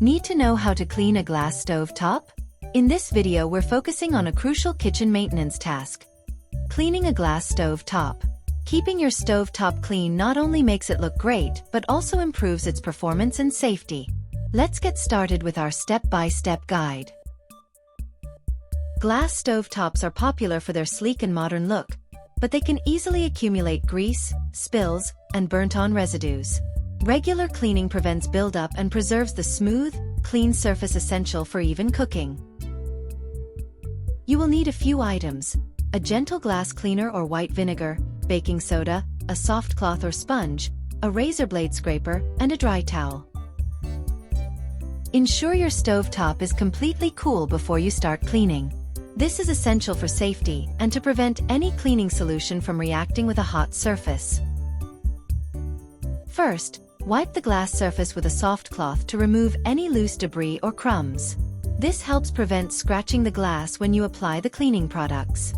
Need to know how to clean a glass stove top? In this video we're focusing on a crucial kitchen maintenance task. Cleaning a glass stove top. Keeping your stove top clean not only makes it look great, but also improves its performance and safety. Let's get started with our step-by-step guide. Glass stove tops are popular for their sleek and modern look, but they can easily accumulate grease, spills, and burnt-on residues. Regular cleaning prevents buildup and preserves the smooth, clean surface essential for even cooking. You will need a few items: a gentle glass cleaner or white vinegar, baking soda, a soft cloth or sponge, a razor blade scraper, and a dry towel. Ensure your stove top is completely cool before you start cleaning. This is essential for safety and to prevent any cleaning solution from reacting with a hot surface. First, wipe the glass surface with a soft cloth to remove any loose debris or crumbs. This helps prevent scratching the glass when you apply the cleaning products.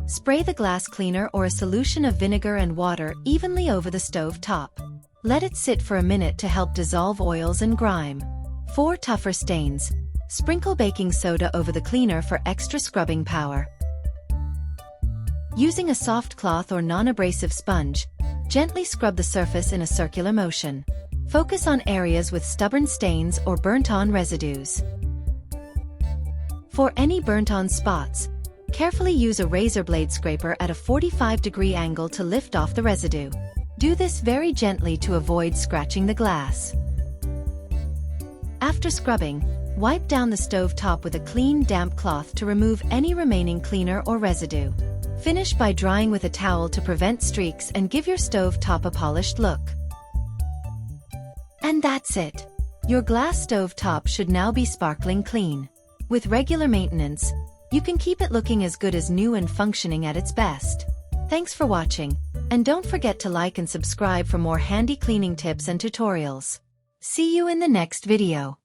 Spray the glass cleaner or a solution of vinegar and water evenly over the stove top. Let it sit for a minute to help dissolve oils and grime. For tougher stains, sprinkle baking soda over the cleaner for extra scrubbing power. Using a soft cloth or non-abrasive sponge, gently scrub the surface in a circular motion. Focus on areas with stubborn stains or burnt-on residues. For any burnt-on spots, carefully use a razor blade scraper at a 45-degree angle to lift off the residue. Do this very gently to avoid scratching the glass. After scrubbing, wipe down the stove top with a clean, damp cloth to remove any remaining cleaner or residue. Finish by drying with a towel to prevent streaks and give your stove top a polished look. And that's it! Your glass stove top should now be sparkling clean. With regular maintenance, you can keep it looking as good as new and functioning at its best. Thanks for watching, and don't forget to like and subscribe for more handy cleaning tips and tutorials. See you in the next video.